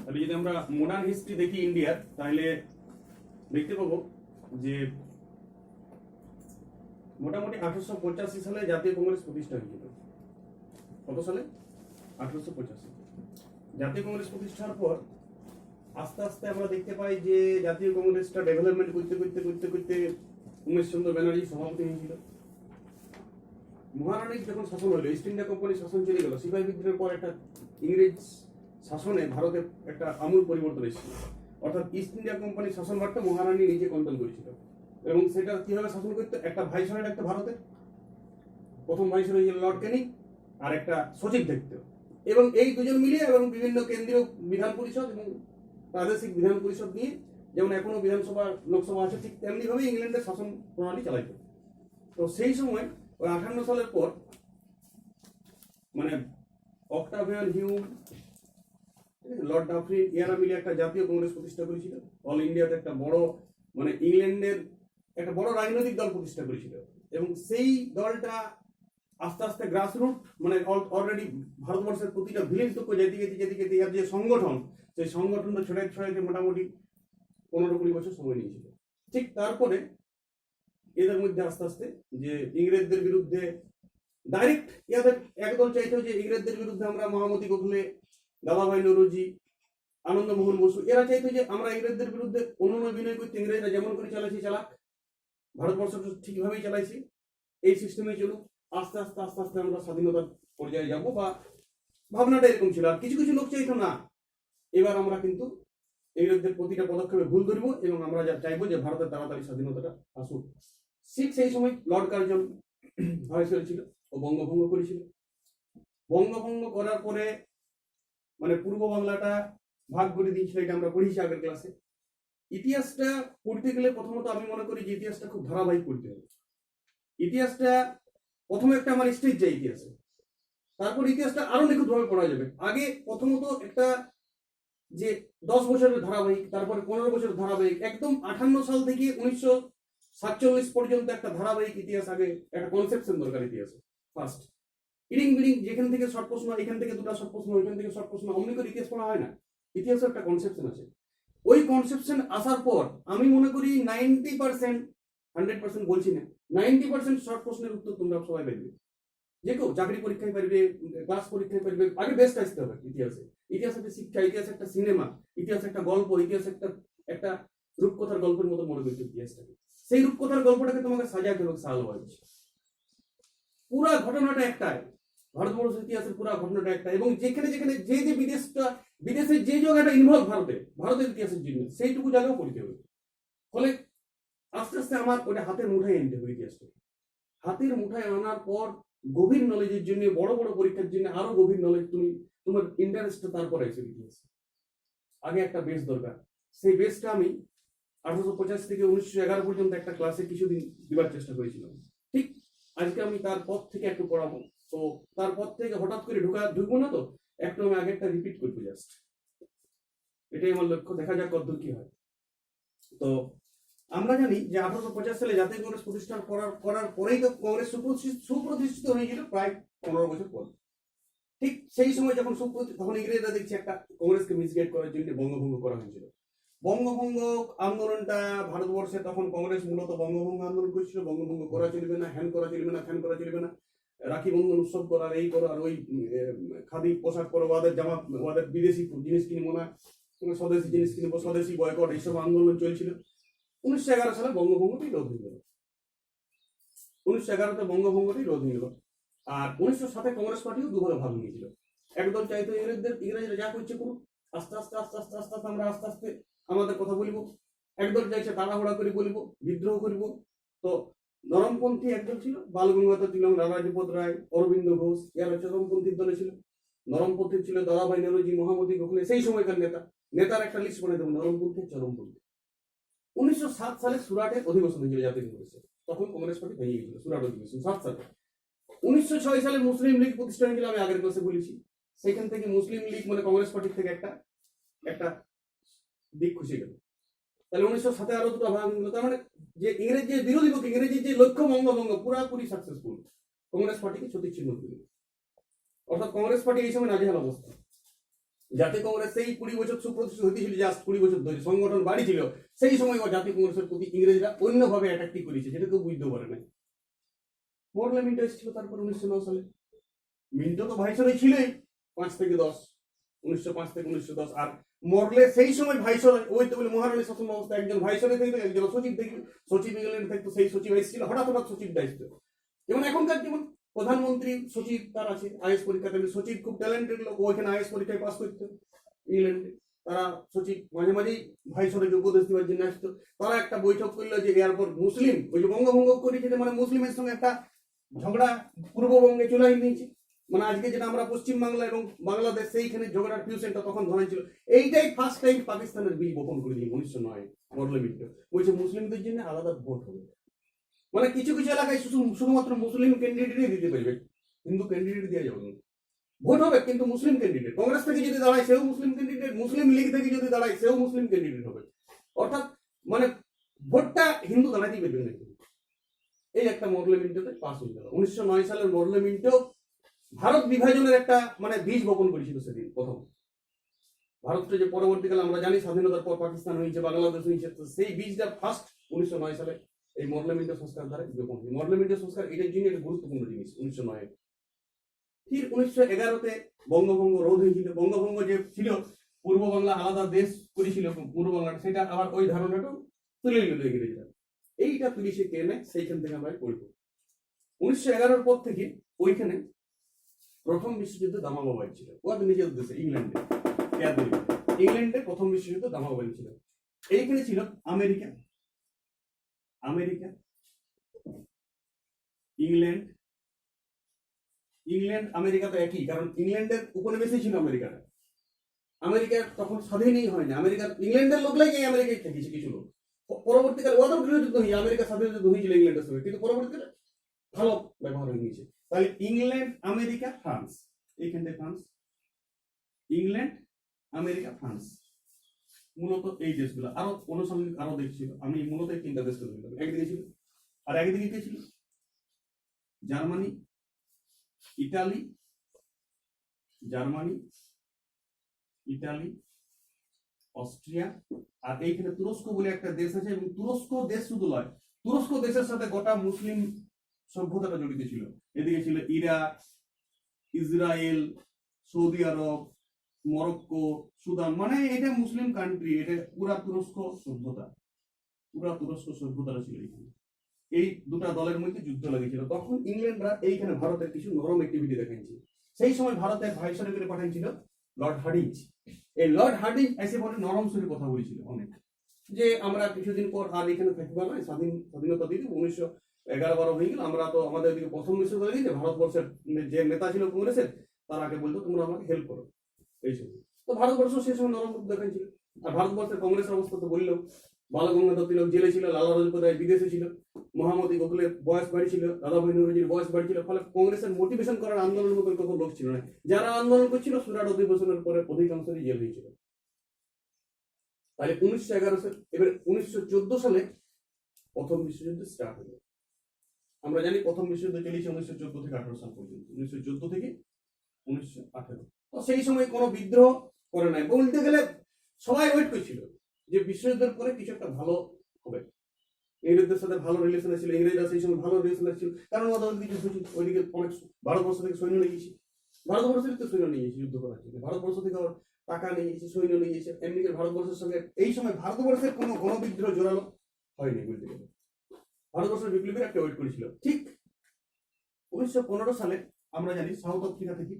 তাহলে যদি আমরা মডার্ন হিস্ট্রি দেখি ইন্ডিয়ার, তাহলে দেখতে পাবো যে মোটামুটি 1885 সালে জাতীয় কংগ্রেস প্রতিষ্ঠা হয়েছিল। কত সালে? 1885। জাতীয় কংগ্রেস প্রতিষ্ঠার পর আস্তে আস্তে আমরা দেখতে পাই যে জাতীয় কংগ্রেসটা ডেভেলপমেন্ট করতে করতে করতে করতে উমেশ চন্দ্র ব্যানার্জি সভাপতি হয়েছিল। মহারানীর যখন শাসন হলো, ইস্ট ইন্ডিয়া কোম্পানির শাসন চলে গেল, সিপাহী বিদ্রোহের পর একটা ইংরেজ শাসনে ভারতে একটা আমূল পরিবর্তন এসেছিল। অর্থাৎ ইস্ট ইন্ডিয়া কোম্পানির শাসন ভারটা মহারানী নিজে কন্ট্রোল করেছিল, এবং সেটা কিভাবে শাসন করতো? একটা ভাইসরয় থাকতো ভারতের, প্রথম ভাইসরয় ছিল লর্ড ক্যানিং, আর একটা সচিব থাকতো, এবং এই দুজন মিলিয়ে এবং বিভিন্ন কেন্দ্রীয় বিধান পরিষদ এবং প্রাদেশিক বিধান পরিষদ নিয়ে, যেমন এখনো বিধানসভা লোকসভা আছে, ঠিক তেমনি ভাবে ইংল্যান্ডের শাসন প্রণালী চালাইতো। তো সেই সময় ওই 58 সালের পর মানে অক্টাভিয়ান হিউম, লর্ড ডাফরিন, এরা মিলে একটা জাতীয় কংগ্রেস প্রতিষ্ঠা করেছিল। অল ইন্ডিয়াতে একটা বড় মানে ইংল্যান্ডের একটা বড় রাজনৈতিক দল প্রতিষ্ঠা করেছিল, এবং সেই দলটা আস্তে আস্তে গ্রাসরুট মানে অলরেডি ভারতবর্ষের প্রতিটা ভিলেজ তক যেতে যেতে যেতে যেতে এর যে সংগঠন, সেই সংগঠনটা ছড়াইতে ছড়াইতে মোটামুটি 15-20 বছর সময় নিয়েছিল। ঠিক তারপরে এদের মধ্যে আস্তে আস্তে যে ইংরেজদের বিরুদ্ধে ডাইরেক্ট ইয়াদের একদল চাইতো যে ইংরেজদের বিরুদ্ধে আমরা মহামতি গোখলে, দাদাভাই নৌরোজি, আনন্দমোহন বসু, এরা চাইতো যে আমরা ইংরেজদের বিরুদ্ধে অনুনয় বিনয় করতে, ইংরেজরা যেমন করে চালাইছি চালাক, ভারতবর্ষ ঠিকভাবেই চালাইছি, এই সিস্টেমে চলুক, আস্তে আস্তে আস্তে আস্তে আমরা স্বাধীনতার পর্যায়ে যাব, বা ভাবনাটা এরকম ছিল। আর কিছু কিছু লোক চাইতো না, এবার আমরা কিন্তু ইংরেজদের প্রতিটা পদক্ষেপে ভুল ধরব, এবং আমরা যা চাইবো যে ভারতের তাড়াতাড়ি স্বাধীনতাটা আসুক। ঠিক সেই সময় লর্ড কার্জন ভাইসরয় ছিল, ও বঙ্গভঙ্গ করেছিল। বঙ্গভঙ্গ করার পরে মানে পূর্ব বাংলাটা ভাগ করে দিয়েছিল, এটা আমরা পড়েছি আগের ক্লাসে। ইতিহাসটা পড়তে গেলে প্রথমত আমি মনে করি যে ইতিহাসটা খুব ধারাবাহিক পড়তে হবে। ইতিহাসটা প্রথমে একটা আমার স্টেজ যায় ইতিহাসে, তারপর ইতিহাসটা আরো নিখুঁতভাবে পড়া যাবে। আগে প্রথমত একটা যে 10 বছরের ধারাবাহিক, তারপরে 15 বছরের ধারাবাহিক, একদম 58 সাল থেকে 1947 পর্যন্ত একটা ধারাবাহিক ইতিহাস, আগে একটা কনসেপশন দরকার ইতিহাসে। ফার্স্ট ইডিং বিডিং, যেখান থেকে শর্ট প্রশ্ন, এখান থেকে দুটো শর্ট প্রশ্ন, এখান থেকে শর্ট প্রশ্ন, অমনি করে ইতিহাস পড়া হয় না। ইতিহাসের একটা কনসেপশন আছে। ওই কনসেপশন আসার পর আমি মনে করি 90%, 100% বলছি না, 90% শর্ট প্রশ্নের উত্তর তোমরা সবাই পারবে। যে কেউ চাকরি পরীক্ষায় পারবে, ক্লাস পরীক্ষায় পারবে। আগে বেস্ট আসতে হবে ইতিহাসে। ইতিহাস একটা শিক্ষা, ইতিহাস একটা সিনেমা, ইতিহাস একটা গল্প, ইতিহাস একটা একটা রূপকথার গল্পের মতো মনে করছে ইতিহাসটাকে। সেই রূপকথার গল্পটাকে তোমাকে সাজাতে হবে সালওয়াইজ। পুরা ঘটনাটা একটাই, ভারতবর্ষের ইতিহাসের পুরা ঘটনাটা একটা, এবং যেখানে যেখানে যে যে বিদেশের যে জায়গাটা ইনভলভ ভারতের ইতিহাসের জন্য, সেইটুকু জায়গাও পড়তে হবে। ফলে আস্তে আস্তে আমার ওটা হাতের মুঠায় আনতে হবে ইতিহাসটা। হাতের মুঠায় আনার পর গভীর নলেজের জন্য, বড় বড় পরীক্ষার জন্য আরো গভীর নলেজ, তুমি তোমার ইন্টারেস্টটা তারপরে এসে ইতিহাস। আগে একটা বেস দরকার। সেই বেসটা আমি 1850 থেকে 1911 পর্যন্ত একটা ক্লাসে কিছুদিন দিবার চেষ্টা করেছিলাম। ঠিক আজকে আমি তারপর থেকে একটু পড়াবো। তো তারপর থেকে হঠাৎ করে ঢুকবো না, তো একটু আমি আগে একটা রিপিট করবো জাস্ট, এটাই আমার লক্ষ্য। দেখা যাক কতদূর কি হয়। তো আমরা জানি যে 1850 সালে জাতীয় কংগ্রেস প্রতিষ্ঠা করার পরেই তো কংগ্রেস সুপ্রতিষ্ঠিত হয়েছিল প্রায় 15 বছর পর। ঠিক সেই সময় যখন তখন ইংরেজরা দেখছে একটা কংগ্রেসকে মিসগাইড করার জন্য বঙ্গভঙ্গ করা হয়েছিল। বঙ্গভঙ্গ আন্দোলনটা ভারতবর্ষে তখন কংগ্রেস মূলত বঙ্গভঙ্গ আন্দোলন করছিল। বঙ্গভঙ্গ করা চলবে না, হ্যান করা চলবে না, ফ্যান করা চলবে না, রাখি বন্ধন উৎসব করার, এই করার, ওই খাদি পোশাক পরো, ওদের জামা, ওদের বিদেশি জিনিস কিনবো না, স্বদেশি জিনিস কিনবো, স্বদেশি বয়কট, এইসব আন্দোলন চলছিল। 1911 সালে বঙ্গভঙ্গটাই রোধ হয়ে গেল। 1911তে বঙ্গভঙ্গটাই রোধ হয়ে গেল। আর 1907 কংগ্রেস পার্টিও দুভাগে ভাগ নিয়েছিল। একদল চাইতো ইংরেজরা যা করছে করুক, আস্তে আস্তে আস্তে আস্তে আস্তে আস্তে আমরা আস্তে আস্তে আমাদের কথা বলবো। একদল চাইছে তাড়াহুড়া করে বলবো, বিদ্রোহ করবো। তো নরমপন্থী একদল ছিল, বালগঙ্গাধর তিলক, রাজপদ রায়, অরবিন্দ ঘোষ, এরা চরমপন্থীর দলে ছিল। নরমপন্থী ছিল দাদাভাই নৌরোজি, মহামতি গোখলে, সেই সময়কার নেতার একটা লিস্ট বানিয়ে দেবো, নরমপন্থী, চরমপন্থী। 1907 সালে সুরাটের অধিবেশন হয়েছিল জাতীয় কংগ্রেসে, তখন কংগ্রেস পার্টি ভেঙে গেছিল। সুরাট অধিবেশন 7 সালে। 1906 সালে মুসলিম লীগ প্রতিষ্ঠা হয়েছিল, আমি আগের ক্লাসে বলেছি। সেখান থেকে মুসলিম লীগ মানে কংগ্রেস পার্টির থেকে একটা দিক খুশি গেল। তাহলে 1907 আরো দুটো ভাগ হলো। তার মানে যে ইংরেজের বিরোধী পক্ষে, ইংরেজির যে লক্ষ্য বঙ্গভঙ্গ, পুরাপুরি সাকসেসফুল। কংগ্রেস পার্টিকে ছত্রচ্ছিন্ন করে দিল। অর্থাৎ কংগ্রেস পার্টি এই সময় নাজেহাল অবস্থা। জাতীয় কংগ্রেস সেই 20 বছর সুপ্রতিষ্ঠিত হয়েছিল, জাস্ট 20 বছর ধরে সংগঠন বাড়ি ছিল, সেই সময় জাতীয় কংগ্রেসের প্রতি ইংরেজরা অন্যভাবে অ্যাট্রাক্টিভ করেছে, যেটা কেউ বুঝতে পারে না। মরলে মিন্টো এসেছিল তারপর 1909 সালে। মিন্টো তো ভাইসরয় ছিলই 5 থেকে 10, 1905 থেকে 1910। আর মরলে সেই সময় ভাইসরয়, ওই তো বলে মহারানী শাসন ব্যবস্থা, একজন ভাইসরয় থেকে একজন সচিব থেকে, সচিব ইংল্যান্ড থাকতো, সেই সচিব এসেছিল হঠাৎ সচিব দায়িত্ব। যেমন এখনকার যেমন প্রধানমন্ত্রী সচিব তার আছে আইএস পরীক্ষা, তেমনি সচিব খুব ট্যালেন্টেড লোক, ওইখানে আইএস পরীক্ষায় পাস করতো ইংল্যান্ডে। তারা সচিব মাঝে মাঝেই ভাইসরয়কে উপদেশ দেওয়ার জন্য আসতো। তারা একটা বৈঠক করলো যে এয়ারপোর্ট মুসলিম, ওই যে বঙ্গভঙ্গ করেছিল, মানে মুসলিমের সঙ্গে একটা ঝগড়া পূর্ববঙ্গে চলে নিয়েছে, মানে আজকে যেটা আমরা পশ্চিমবাংলা এবং বাংলাদেশ, সেইখানে ঝগড়ার ফিউশনটা তখন ধরেছিল। এইটাই ফার্স্ট টাইম পাকিস্তানের বীজ বপন করে দিয়ে 1909 মরলমিন্টো বলছে মুসলিমদের জন্য আলাদা ভোট হবে, মানে কিছু কিছু এলাকায় শুধুমাত্র মুসলিম ক্যান্ডিডেটই দিতে পারবে, হিন্দু ক্যান্ডিডেট দেওয়া যাবে না। ভোট হবে কিন্তু মুসলিম ক্যান্ডিডেট, কংগ্রেস থেকে যদি দাঁড়ায় সেও মুসলিম ক্যান্ডিডেট, মুসলিম লীগ থেকে যদি দাঁড়ায় সেও মুসলিম ক্যান্ডিডেট হবে, অর্থাৎ মানে ভোটটা হিন্দু দাঁড়াতেই পারবে না। এই একটা মরলমিন্টোতে পাস হয়ে গেল। 1909 সালের মরলমিন্টো ভারত বিভাজনের একটা মানে বীজ বপন করেছিল সেদিন প্রথম। ভারতটা যে পরবর্তীকালে আমরা জানি স্বাধীনতার পর পাকিস্তান হয়েছে, বাংলাদেশ হয়েছে, তো সেই বীজটা ফার্স্ট 1909 সালে এই মরলমিন্টো সংস্কার দ্বারা বপন হয়। মরলমিন্টো সংস্কার এটার জন্য একটা গুরুত্বপূর্ণ জিনিস 1909। ফির 1911-তে বঙ্গভঙ্গ রোধ হয়েছিল। বঙ্গভঙ্গ যে ছিল পূর্ব বাংলা আলাদা দেশ করেছিল পূর্ব বাংলাটা, সেটা আবার ওই ধারণাটা তুলে নিল ইংরেজরা। এইটা পুলিশে কে নেয় সেইখান থেকে আমরা পড়ব। 1911-র পর থেকে ওইখানে প্রথম বিশ্বযুদ্ধ দামাবাবাই ছিল, ওদের নিজের দেশে ইংল্যান্ডে, ইংল্যান্ডে প্রথম বিশ্বযুদ্ধ দামাবাবাই ছিল। এইখানে ছিল আমেরিকা, ইংল্যান্ড, আমেরিকা তো একই, কারণ ইংল্যান্ডের উপনিবেশে ছিল আমেরিকাটা। আমেরিকা তখন স্বাধীনই হয় না, ইংল্যান্ডের লোকলাই এই আমেরিকায় থেকেছে কিছু লোক। পরবর্তীকালে ওদের গৃহযুদ্ধ হয়ে আমেরিকা স্বাধীন যুদ্ধ হয়েছিল ইংল্যান্ডের সঙ্গে, কিন্তু পরবর্তীকালে ভালো ব্যবহার হয়ে গিয়েছে। তাহলে ইংল্যান্ড, আমেরিকা, ফ্রান্স, এইখানটায় ফ্রান্স, ইংল্যান্ড, আমেরিকা, ফ্রান্স, মূলত এই দেশগুলো। আরো অনুষঙ্গিক আরো দেশ ছিল, আমি মূলত এই 3টা দেশকে ধরলাম। একদিকে ছিল, আর একদিকে কে ছিল? জার্মানি, ইটালি, অস্ট্রিয়া, আর এইখানে তুরস্ক বলে একটা দেশ আছে। এবং তুরস্ক দেশ শুধু নয়, তুরস্ক দেশের সাথে গোটা মুসলিম সভ্যতাটা জড়িত ছিল। এদিকে ছিল ইরাক, ইসরায়েল, সৌদি আরব, মরক্কো, সুদান, মানে এটা মুসলিম কান্ট্রি, এটা পুরা তুরস্ক সভ্যতাটা ছিল এখানে। এই দুটা দলের মধ্যে যুদ্ধ লেগেছিল। তখন ইংল্যান্ডরা এইখানে ভারতের কিছু নরম অ্যাক্টিভিটি দেখাইছে। সেই সময় ভারতের ভাইসরয় করে পাঠাইছিল লর্ড হার্ডিঞ্জ। এই লর্ড হার্ডিঞ্জ এসে পরে নরম সুরে কথা বলেছিল অনেক, যে আমরা কিছুদিন পর আর এখানে থাকবো না, স্বাধীনতা দিয়ে 1911-12 হয়ে গেল, আমরা তো আমাদের দিকে প্রথম বিষয় করে দিয়েছে। ভারতবর্ষের যে নেতা ছিল কংগ্রেসের, তার আগে বলতো তোমরা আমাকে হেল্প করো এই সময়। তো ভারতবর্ষ সেই সময় নরম রূপ দেখাইছিল। আর ভারতবর্ষের কংগ্রেসের অবস্থা তো বললেও, বালগঙ্গাধর তিলক জেলে ছিল, লালা লাজপত রায় বিদেশে ছিল, মহামতি গোখলের বয়স বাড়িছিল, দাদাভাই নৌরোজির বয়স বাড়িছিল। ফলে কংগ্রেসের মোটিভেশন করার আন্দোলনের মতো কত লোক ছিল না। যারা আন্দোলন করছিল সুরাট অধিবেশনের পরে অধিকাংশই জেল হয়েছিল। তাহলে 1911 এবার 1914 সালে প্রথম বিশ্বযুদ্ধ স্টার্ট হলো। আমরা জানি প্রথম বিশ্বযুদ্ধ চলেছে 1914 থেকে 18 সাল পর্যন্ত, 1914 থেকে 1918। তো সেই সময় কোনো বিদ্রোহ করে নাই, বলতে গেলে সবাই ওয়েট করছিল যে বিশ্বযুদ্ধের পরে কিছু একটা ভালো হবে। ইংরেজদের সাথে ভালো রিলেশন ছিল, ইংরেজরা সেই সময় ভালো রিলেশন ছিল, কারণ ওদের কিছু ওইদিকে অনেক ভারতবর্ষ থেকে সৈন্য নিয়ে গেছি, ভারতবর্ষ থেকে সৈন্য নিয়ে গেছি যুদ্ধ করার জন্য, ভারতবর্ষ থেকে আবার টাকা নিয়ে গেছে, সৈন্য নিয়ে গেছে। এমনিকে ভারতবর্ষের সঙ্গে এই সময় ভারতবর্ষের কোনো গণবিদ্রোহ জোরালো হয়নি বলতে গেলে। ভারতবর্ষের বিপ্লবীরা একটা ওয়েট করেছিল। ঠিক 1915 সালে আমরা জানি সাউথ আফ্রিকা থেকে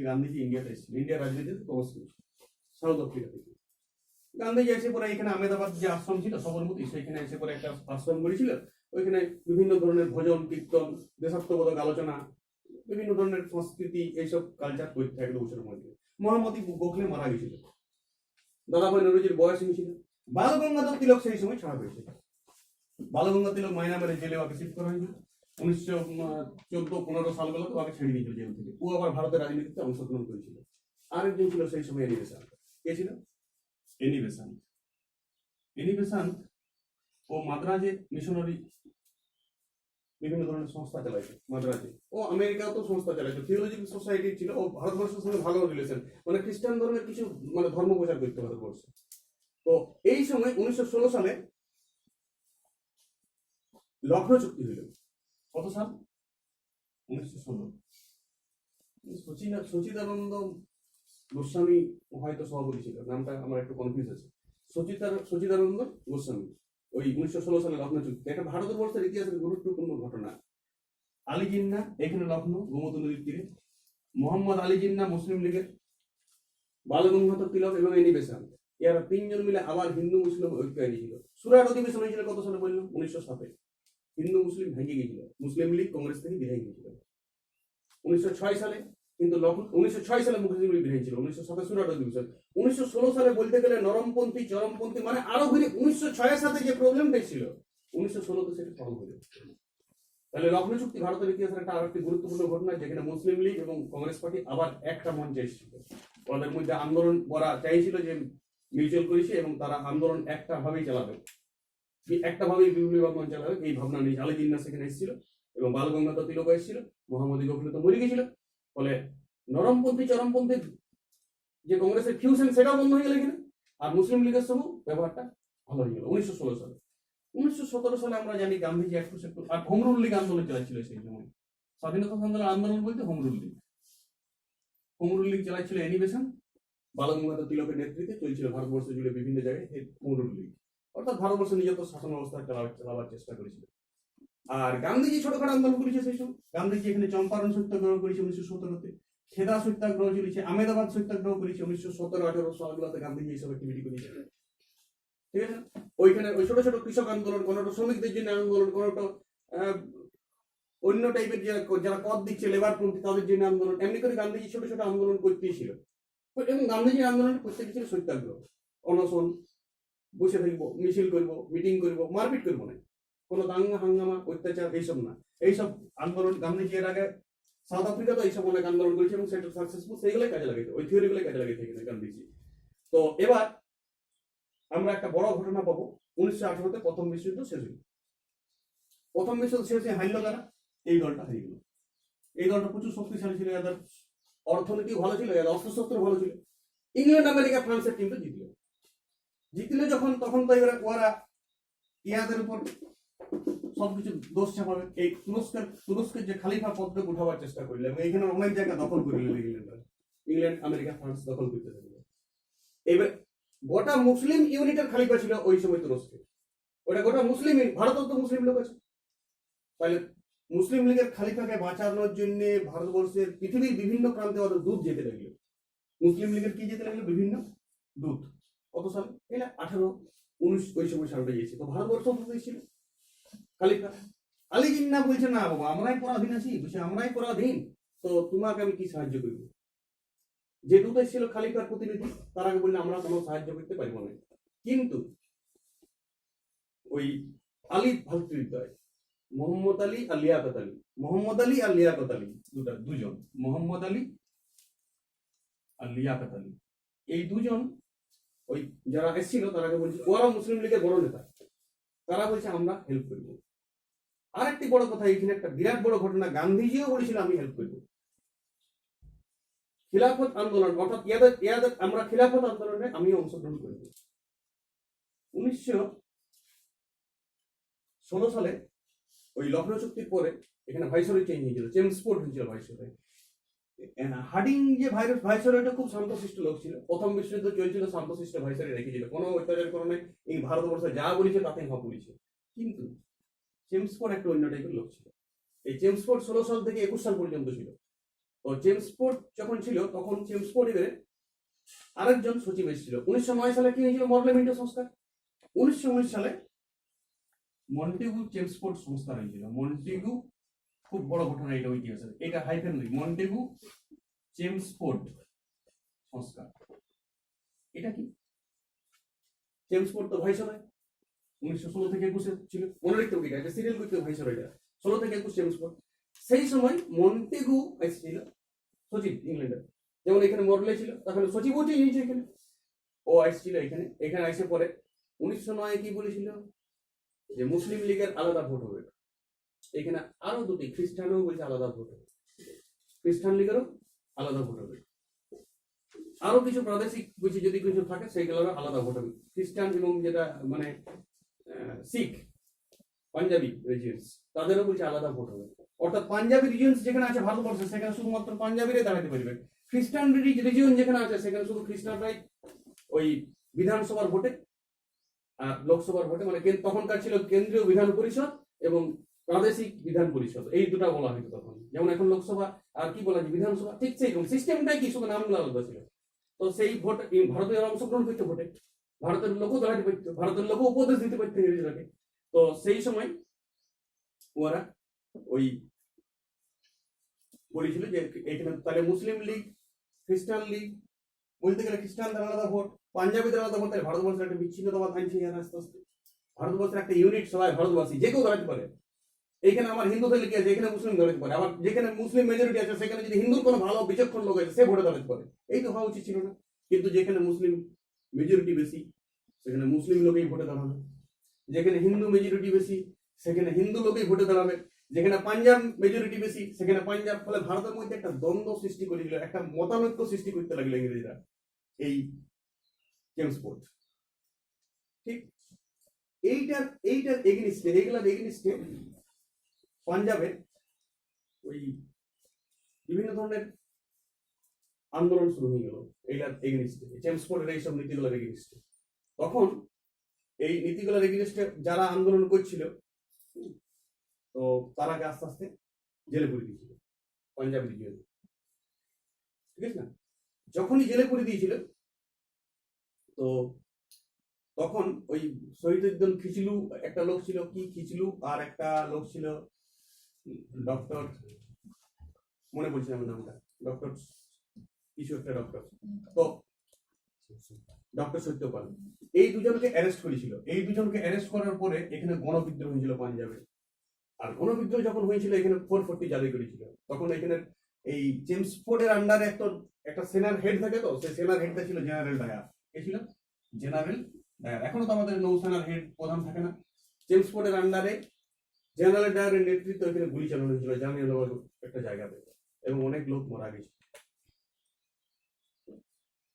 গান্ধীজি ইন্ডিয়াতে এসেছিল, ইন্ডিয়ার রাজনীতিতে প্রবেশ করেছিল সাউথ আফ্রিকা থেকে। গান্ধীজি এসে পরে এখানে আহমেদাবাদ যে আশ্রম ছিল সবরমতী, সেখানে এসে পরে একটা আশ্রম করেছিল। ওইখানে বিভিন্ন ধরনের ভজন কীর্তন, দেশাত্মবোধক আলোচনা, বিভিন্ন ধরনের সংস্কৃতি, এইসব কালচার করতে 1 বছরের মধ্যে। মহামতি গোখলে মারা গেছিল, দাদাভাই নৌরোজির বয়স হয়েছিল, বালগঙ্গাধর তিলক সেই সময় ছাড়া পেয়েছিল। বালগঙ্গাধর তিলক মায়ানমারের জেলে ওকে শিফট করা হয়েছিল 1914-15 সালগুলোতে, ওকে ছেড়ে দিয়েছিল জেল থেকে। ও আবার ভারতের রাজনীতিতে অংশগ্রহণ করেছিল। আরেকজন ছিল সেই সময় এনি বেসান্ত। কে ছিল? Any Besant. ও মাদ্রাজে মিশনারি বিভিন্ন ধরনের সংস্থা চালাইছে মাদ্রাজে। ও আমেরিকাও তো সংস্থা চালাইছে, থিওলজিক্যাল সোসাইটি ছিল। ও ভারতবর্ষের সঙ্গে ভালো রিলেশন, মানে খ্রিস্টান ধর্মের কিছু মানে ধর্ম প্রচার করতে ভারতবর্ষে। তো এই সময় 1916 সালে লখনৌ চুক্তি হইল। কত সাল? 1916। সচিদানন্দ গোস্বামী হয়তো সভাপতি ছিল, নামটা আমার একটু কনফিউজ আছে। সচিদানন্দ গোস্বামী ওই 1916 সালে লখনৌ চুক্তি। এটা ভারতবর্ষের ইতিহাসের গুরুত্বপূর্ণ ঘটনা। আলী জিন্নাহ এখানে লখনৌ গোমতী নদীর তীরে, মোহাম্মদ আলী জিন্নাহ মুসলিম লীগের, বালগঙ্গাধর তিলক এবং এনি বেসান্ত, এরা তিনজন মিলে আবার হিন্দু মুসলিম ঐক্য এনেছিল। সুরাট অধিবেশন হয়েছিল কত সালে বললাম? 1907। হিন্দু মুসলিম ভেঙে গিয়েছিল, মুসলিম লীগ কংগ্রেস থেকে বিদায় নিয়েছিল। 1906 সালে কিন্তু 1906 সালে মুসলিম লীগ বিদায় ছিল। 1907 সুরাট অধিবেশন। 1916 সালে বলতে গেলে নরমপন্থী চরমপন্থী মানে আরো ঘুরে 1906 এর সাথে যে প্রবলেমটা ছিল 1916 তে সেটা সলভ হলো। তাহলে লখনৌ চুক্তি ভারতের ইতিহাসের একটা আরেকটি গুরুত্বপূর্ণ ঘটনা, যেখানে মুসলিম লীগ এবং কংগ্রেস পার্টি আবার একটা মঞ্চে এসেছিল। ওদের মধ্যে আন্দোলন করা চাইছিল যে মিউচুয়াল করেছে এবং তারা আন্দোলন একটা ভাবেই চালাবে, একটা ভাবেই বিপ্লবী চালাবে, এই ভাবনা নিয়ে আলী জিন্নাহ সেখানে এসেছিল এবং বালগঙ্গাধর তিলক এসেছিল। মোহাম্মদ গোখলে তো মরে গেছিল। ফলে নরমপন্থী চরমপন্থী যে কংগ্রেসের ফিউশন সেটাও বন্ধ হয়ে গেল এখানে, আর মুসলিম লীগের সঙ্গে ব্যবহারটা ভালো হয়ে গেল 1916 সালে। 1917 সালে আমরা জানি গান্ধীজি একটু আর হোম রুল লীগ আন্দোলন চালাচ্ছিল সেই সময়। স্বাধীনতা সংগ্রামের আন্দোলন বলতে home rule League. Home rule League চালাচ্ছিল এনি বেসান্ত, বালগঙ্গাধর তিলকের নেতৃত্বে চলছিল ভারতবর্ষ জুড়ে বিভিন্ন জায়গায় হোম রুল লীগ, অর্থাৎ ভারতবর্ষ নিজস্ব শাসন ব্যবস্থা চালাবার চেষ্টা করেছিল। আর গান্ধীজি ছোটখাটো আন্দোলন করেছে সেই সময়। গান্ধীজি এখানে চম্পারণ সত্যাগ্রহ করেছে 1917-তে, খেদা সত্যাগ্রহ চলেছে, আহমেদাবাদ সত্যাগ্রহ করেছে 1917-18 সালগুলোতে। গান্ধীজি এইসব অ্যাক্টিভিটি করেছে, ঠিক আছে। ওইখানে ওই ছোট ছোট কৃষক আন্দোলন, কোনোটা শ্রমিকদের জন্য আন্দোলন, কোনোটা অন্য টাইপের যারা পদ দিচ্ছে লেবার পন্থী তাদের জন্য আন্দোলন, এমনি করে গান্ধীজি ছোট ছোট আন্দোলন করতেই ছিল। এবং গান্ধীজির আন্দোলন করতে গেছিল সত্যাগ্রহ, অনশন, বসে থাকবো, মিছিল করবো, মিটিং করবো, মারপিট করবো না, কোনো দাঙ্গা হাঙ্গামা অত্যাচার এইসব না। এইসব আন্দোলন গান্ধীজি এর আগে সাউথ আফ্রিকাতে এইসব অনেক আন্দোলন করেছে এবং সেটা সাকসেসফুল, সেইগুলোই কাজে লাগাইছে, ওই থিওরিগুলোই কাজে লাগাইছে এখানে গান্ধীজি। তো এবার আমরা একটা বড় ঘটনা পাবো। 1918-তে প্রথম বিশ্বযুদ্ধ শেষ হইল। প্রথম বিশ্বযুদ্ধ শেষ হয়ে হারল কারা? এই দলটা হারিয়ে গেল। এই দলটা প্রচুর শক্তিশালী ছিল, এদের অর্থনীতি ভালো ছিল, এদের অস্ত্রশস্ত্র ভালো ছিল। ইংল্যান্ড আমেরিকা ফ্রান্সের টিম তো জিতলে যখন, তখন তো এবার ওরা ইয়াদের উপর সবকিছু দোষ চাপাবে। এই তুরস্কের যে খালিফা পদটা উঠাবার চেষ্টা করলে এবং এখানে অনেক জায়গা দখল করে নিল ইংল্যান্ড আমেরিকা ফ্রান্স দখল করতে থাকলো। এবার গোটা মুসলিম ইউনিটের খালিফা ছিল ওই সময় তুরস্কে, ওটা গোটা মুসলিম, ভারতের তো মুসলিম লোক আছে। তাহলে মুসলিম লীগের খালিফাকে বাঁচানোর জন্য ভারতবর্ষের পৃথিবীর বিভিন্ন প্রান্তে ওদের দূত যেতে লাগলো। মুসলিম লীগের কি যেতে লাগলো? বিভিন্ন দূত। কত সাল? এটা 18-19 ওই সময় সালটা গিয়েছে। তো ভারতবর্ষ ছিল খালিফা আলী জিন্নাহ বলছে, না বাবা আমরাই পরাধীন আছি, বলছে আমরাই পরাধীন, তো তোমাকে আমি কি সাহায্য করবো? যে দূত ছিল খালিফার প্রতিনিধি, তার আগে বললে আমরা কোনো সাহায্য করতে পারবো না। কিন্তু ওই আলী ভাতৃদ্বয় মোহাম্মদ আলী আর লিয়াকত আলী, মোহাম্মদ আলী আর লিয়াকত আলী, দুজন, মোহাম্মদ আলী আর লিয়াকত আলী, এই দুজন ওই যারা এসেছিল তারাকে বলছে, ওরা মুসলিম লীগের বড় নেতা, তারা বলছে আমরা হেল্প করবো। আরেকটি বড় কথা, এখানে একটা বিরাট বড় ঘটনা, গান্ধীজিও বলেছিল আমি হেল্প করবো। খিলাফত আন্দোলন, অর্থাৎ ইয়াদের আমরা খিলাফত আন্দোলনে আমিও অংশগ্রহণ করব। 1916 সালে ওই লখনৌ চুক্তির পরে এখানে ভাইসরয় চেঞ্জ হয়েছিল, চেমসফোর্ড হয়েছিল ভাইসরয়। হার্ডিং যে ভাইসরয়টা খুব শান্তশিষ্ট লোক ছিল, প্রথম বিশ্বযুদ্ধ চলছিল, শান্তশিষ্ট ভাইসরয় রেখেছিল, কোনো অত্যাচার করে নাই, এই ভারতবর্ষে যা বলেছে তাতে হা বলেছে। কিন্তু চেমসফোর্ড একটা অন্য টাইপের লোক ছিল। এই চেমসফোর্ড 16 সাল থেকে 21 সাল পর্যন্ত ছিল। তো চেমসফোর্ড যখন ছিল তখন চেমসফোর্ডের আরেকজন সচিব এসেছিল। 1909 সালে কি হয়েছিল? মরলেমেন্টো সংস্কার। 1919 সালে মন্টেগু চেমসফোর্ড সংস্কার হয়েছিল। মন্টেগু খুব বড় ঘটনা এটা ইতিহাসে, এটা হাইফেন নয়, মন্টেগু চেমসফোর্ড সংস্কার। এটা কি? চেমসফোর্ড তো ভাইসরয় 1916 থেকে 21 ছিল, মনে রাখতে হবে, এটা সিরিয়াল করতে ভাইসরয়টা 16 থেকে 21 চেমসফোর্ড। সেই সময় মন্টেগু এসেছিল সচিব ইংল্যান্ডের, যেমন এখানে মরলে ছিল, তখন সচিবও চেঞ্জ এখানে, ও আসছিল এখানে। এখানে এসে পরে 1909 কি বলেছিল যে মুসলিম লীগের আলাদা ভোট হবে, এখানে আরো দুটি খ্রিস্টানও বলছে আলাদা ভোট হবে, খ্রিস্টান লীগেরও আলাদা ভোট হবে, আরো কিছু প্রাদেশিক কিছু যদি কিছু থাকে সেইগুলোরও আলাদা ভোট হবে। খ্রিস্টান এবং যেটা মানে শিখ পাঞ্জাবি রিজিয়ন্স তাদেরও বলছে আলাদা ভোট হবে। অর্থাৎ পাঞ্জাবি রিজিয়ন্স যেখানে আছে ভারতবর্ষে সেখানে শুধুমাত্র পাঞ্জাবিরাই দাঁড়াতে পারবে, খ্রিস্টান রিজিয়ন যেখানে আছে সেখানে শুধু খ্রিস্টানরাই ওই বিধানসভার ভোটে আর লোকসভার ভোটে, মানে তখনকার ছিল কেন্দ্রীয় বিধান পরিষদ এবং প্রাদেশিক বিধান পরিষদ, এই দুটা বলা হতো তখন। যেমন এখন লোকসভা আর কি বলা যায় বিধানসভা, ঠিক সেই সিস্টেমটাই কি, শুধু নামগুলো আলাদা ছিল। তো সেই ভোট ভারতীয় অংশগ্রহণ করতে ভোটে, ভারতের লোকও দাঁড়াতে পারত, ভারতের লোকও উপদেশ দিতে পারত ইংরেজরাকে। তো সেই সময় ওরা ওই বলেছিল যে এখানে তাহলে মুসলিম লীগ, খ্রিস্টান লীগ, বলতে গেলে খ্রিস্টানদের আলাদা ভোট, পাঞ্জাবিদের আলাদা ভোট, তাহলে ভারতবর্ষের একটা বিচ্ছিন্নতাবাদ আনছে এরা আস্তে আস্তে। ভারতবর্ষের একটা ইউনিট সবাই ভারতবাসী, যে কেউ দাঁড়াতে পারে। এখানে আমার হিন্দুদের লিখে আছে, এখানে মুসলিম দাঁড়াতে পারে, আবার যেখানে মুসলিম মেজরিটি আছে সেখানে যদি হিন্দুর কোনো ভালো বিচক্ষণ লোক আছে সে ভোটে দাঁড়াতে পারে। এই তো হওয়া উচিত ছিল না, কিন্তু যেখানে মুসলিম মেজরিটি বেশি সেখানে মুসলিম লোকেই ভোটে দাঁড়াবে, যেখানে হিন্দু মেজরিটি বেশি সেখানে হিন্দু লোকেই ভোটে দাঁড়াবে, যেখানে পাঞ্জাব মেজরিটি বেশি সেখানে পাঞ্জাব। ফলে ভারতের মধ্যে একটা দ্বন্দ্ব সৃষ্টি করেছিল, একটা মতানৈক্য সৃষ্টি করতে লাগলো ইংরেজরা এই জেমস ফোর্ড। ঠিক এইটার এগেনিস্টে, এইগুলার এগেনিস্টে পাঞ্জাবে ওই বিভিন্ন ধরনের আন্দোলন শুরু হয়ে গেল এইটার এগেনিস্টে, জেমস ফোর্ডের এইসব নীতিগুলোর এগেনিস্টে। তখন এই নীতিগুলোর এগেনিস্টে যারা আন্দোলন করছিল তো তারাকে আস্তে আস্তে জেলে পুরে দিয়েছিল পাঞ্জাব রিজিয়ন, ঠিক আছে না। যখনই জেলে পুরে দিয়েছিল তো তখন ওই শহীদুদ্দিন খিচলু একটা লোক ছিল, কি খিচলু, আর একটা লোক ছিল ডক্টর, মনে পড়ছে আমার নামটা, ডক্টর কিছু একটা ডক্টর, তো ডক্টর সত্যপাল, এই দুজনকে অ্যারেস্ট করেছিল। এই দুজনকে অ্যারেস্ট করার পরে এখানে গণবিদ্রোহ হয়েছিল পাঞ্জাবে। আর গণবিদ্রোহ যখন হয়েছিল এখানে 440 জারি করেছিল। তখন এখানে এই জেমস ফোর্ডের আন্ডারে একটা সেনার হেড থাকে, তো সেই সেনার হেডটা ছিল জেনারেল ডায়ার। কে ছিল? General Dyer. এখনো তো আমাদের নৌসেনার হেড প্রধান থাকে না। জেমস ফোর্ডের আন্ডারে জেনারেল ডায়ারের নেতৃত্বে এখানে গুলি চালানো হয়েছিল জামিয়ানওয়ালাবাগ একটা জায়গাতে, এবং অনেক লোক মারা গেছে।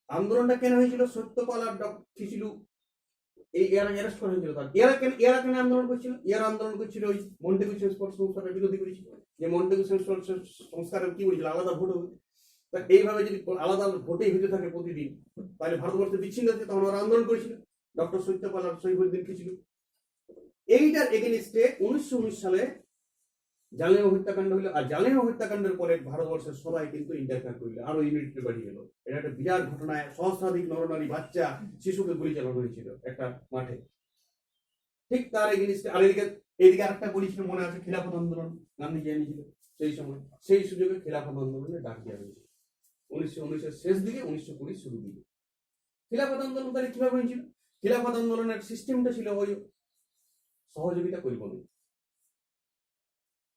আন্দোলনটা কেন হয়েছিল? সত্যপাল আর খিচলু এই এরা অ্যারেস্ট করা হয়েছিল। তার এরা কেন আন্দোলন করছিল? এরা আন্দোলন করছিল ওই মন্টেগু সেন্সফোর্ড সংস্কারের বিরোধী করেছিল, যে মন্টেগু সেন্সফোর্ড সংস্কারের কি বলেছিল, আলাদা ভোট হবে। তা এইভাবে যদি আলাদা ভোটেই হতে থাকে প্রতিদিন তাহলে ভারতবর্ষে বিচ্ছিন্ন আছে, তখন ওরা আন্দোলন করেছিল ডক্টর সত্যপাল আর শহীদুদ্দিন খিচলু। এইটার এগেনিস্টে 1919 সালে জালিয়ানওয়ালা হত্যাকাণ্ড হইলো। আর জালিয়ানওয়ালা হত্যাকাণ্ডের পরে ভারতবর্ষের সবাই কিন্তু ইন্টারফেয়ার করলো, আরো ইউনিটি বাড়িয়ে গেল। এটা একটা বিরাট ঘটনায় সহস্রাধিক নরনারী বাচ্চা শিশুকে গুলি চালানো হয়েছিল একটা মাঠে। ঠিক তার এগেনিস্টে আর এইদিকে আরেকটা বলেছিল, মনে আছে, খিলাফত আন্দোলন গান্ধীজি এনেছিল সেই সময়। সেই সুযোগে খিলাফত আন্দোলনে ডাক দেওয়া হয়েছিল 1919-এর শেষ দিকে, 1920 শুরু দিকে। খিলাফত আন্দোলন তাহলে কিভাবে হয়েছিল? খিলাফত আন্দোলনের সিস্টেমটা ছিল ওই সহযোগিতা করব না,